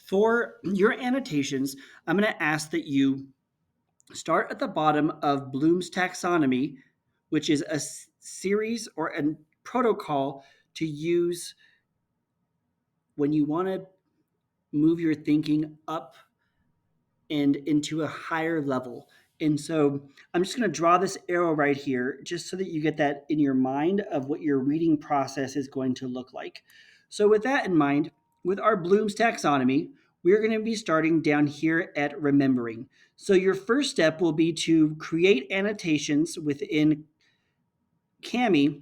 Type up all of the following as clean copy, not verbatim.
For your annotations, I'm going to ask that you start at the bottom of Bloom's taxonomy, which is a series or a protocol to use when you want to move your thinking up and into a higher level. And so I'm just going to draw this arrow right here just so that you get that in your mind of what your reading process is going to look like. So, with that in mind, with our Bloom's taxonomy, we're going to be starting down here at remembering. So, your first step will be to create annotations within Cami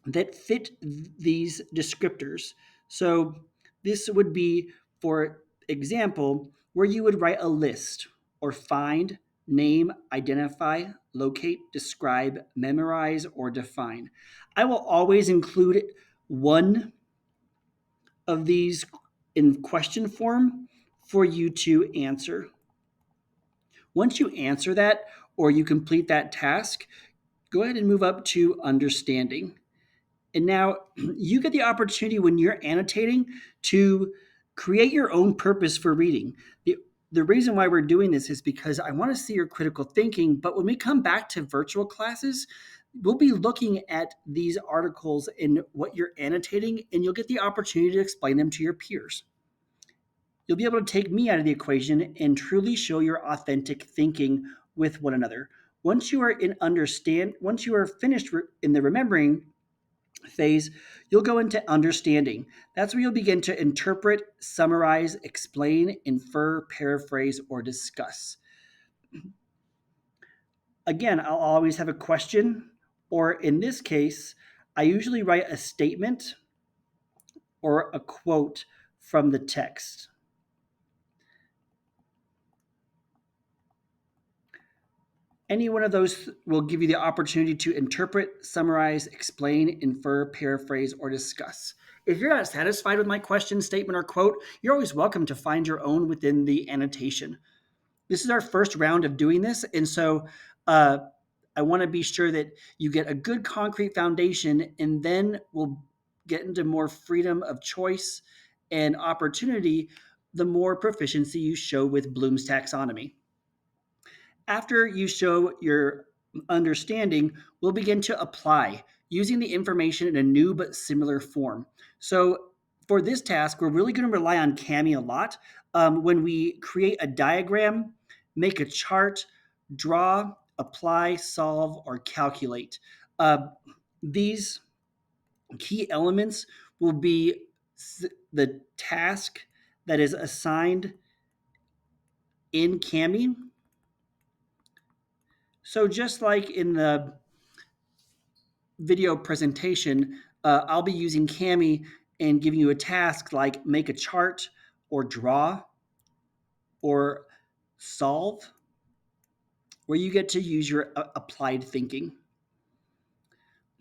that fit these descriptors. So this would be, for example, where you would write a list or find, name, identify, locate, describe, memorize, or define. I will always include one of these in question form for you to answer. Once you answer that or you complete that task, go ahead and move up to understanding. And now you get the opportunity when you're annotating to create your own purpose for reading. The reason why we're doing this is because I want to see your critical thinking. But when we come back to virtual classes, we'll be looking at these articles and what you're annotating, and you'll get the opportunity to explain them to your peers. You'll be able to take me out of the equation and truly show your authentic thinking with one another. Once you are finished in the remembering phase, you'll go into understanding. That's where you'll begin to interpret, summarize, explain, infer, paraphrase, or discuss. Again, I'll always have a question, or in this case, I usually write a statement or a quote from the text. Any one of those will give you the opportunity to interpret, summarize, explain, infer, paraphrase, or discuss. If you're not satisfied with my question, statement, or quote, you're always welcome to find your own within the annotation. This is our first round of doing this, and so I want to be sure that you get a good concrete foundation, and then we'll get into more freedom of choice and opportunity the more proficiency you show with Bloom's taxonomy. After you show your understanding, we'll begin to apply using the information in a new but similar form. So for this task, we're really going to rely on Cami a lot. When we create a diagram, make a chart, draw, apply, solve, or calculate. These key elements will be the task that is assigned in Cami. So just like in the video presentation, I'll be using Cami and giving you a task like make a chart or draw or solve, where you get to use your applied thinking.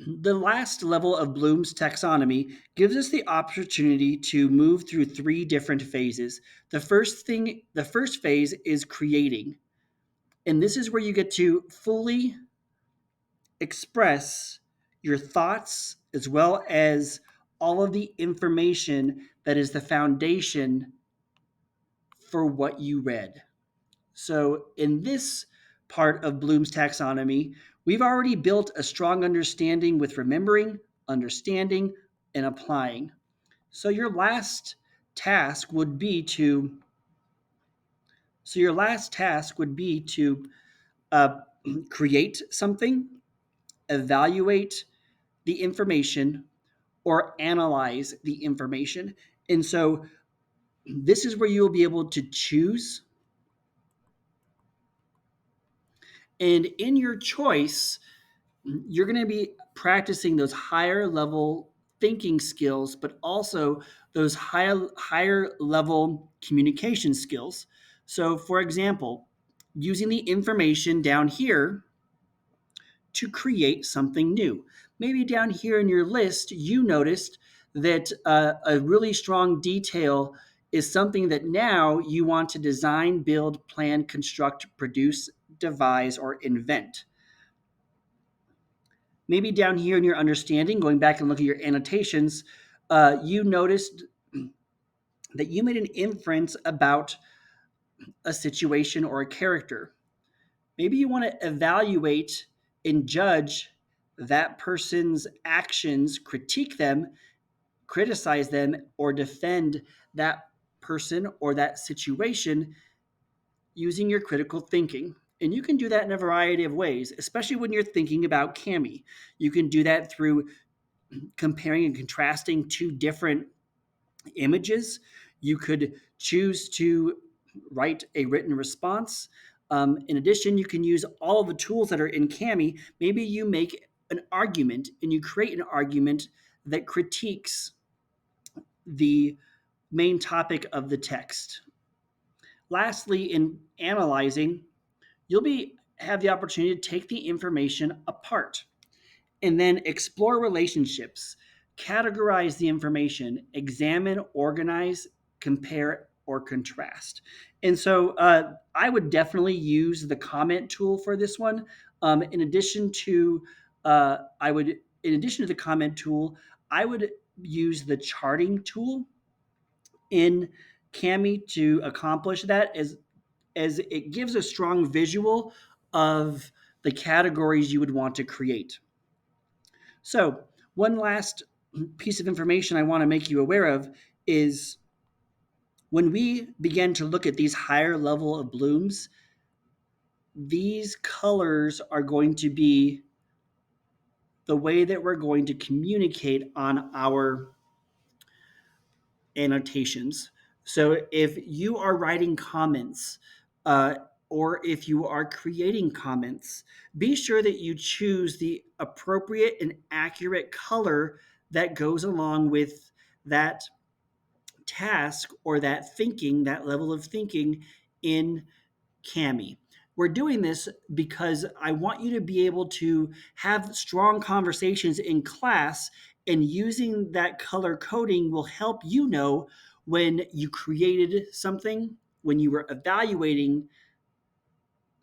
The last level of Bloom's taxonomy gives us the opportunity to move through three different phases. The first phase is creating. And this is where you get to fully express your thoughts as well as all of the information that is the foundation for what you read. So, in this part of Bloom's taxonomy, we've already built a strong understanding with remembering, understanding, and applying. So, task would be to your last task would be to uh, create something, evaluate the information, or analyze the information. And so this is where you'll be able to choose. And in your choice, you're going to be practicing those higher level thinking skills, but also those higher level communication skills. So, for example, using the information down here to create something new. Maybe down here in your list, you noticed that a really strong detail is something that now you want to design, build, plan, construct, produce, devise, or invent. Maybe down here in your understanding, going back and look at your annotations, you noticed that you made an inference about a situation or a character. Maybe you want to evaluate and judge that person's actions, critique them, criticize them, or defend that person or that situation using your critical thinking. And you can do that in a variety of ways, especially when you're thinking about Cami. You can do that through comparing and contrasting two different images. You could choose to write a written response. In addition, you can use all of the tools that are in Cami. Maybe you make an argument and you create an argument that critiques the main topic of the text. Lastly, in analyzing, you'll have the opportunity to take the information apart and then explore relationships, categorize the information, examine, organize, compare, or contrast. And so I would definitely use the comment tool for this one. In addition to the comment tool, I would use the charting tool in Cami to accomplish that, as it gives a strong visual of the categories you would want to create. So, one last piece of information I want to make you aware of is when we begin to look at these higher level of blooms, these colors are going to be the way that we're going to communicate on our annotations. So if you are writing comments, uh, or if you are creating comments, be sure that you choose the appropriate and accurate color that goes along with that task or that thinking, that level of thinking in Cami. We're doing this because I want you to be able to have strong conversations in class, and using that color coding will help you know when you created something, when you were evaluating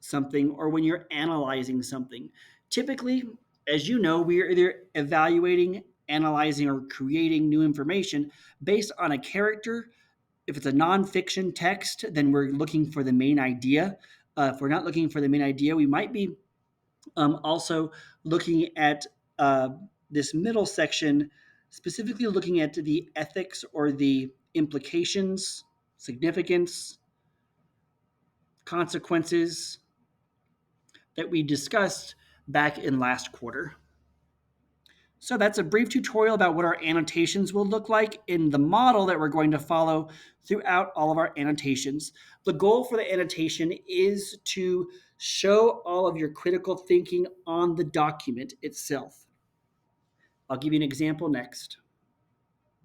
something, or when you're analyzing something. Typically, as you know, we are either evaluating, analyzing, or creating new information based on a character. If it's a nonfiction text, then we're looking for the main idea. If we're not looking for the main idea, we might be also looking at this middle section, specifically looking at the ethics or the implications, significance, consequences that we discussed back in last quarter. So that's a brief tutorial about what our annotations will look like in the model that we're going to follow throughout all of our annotations. The goal for the annotation is to show all of your critical thinking on the document itself. I'll give you an example next.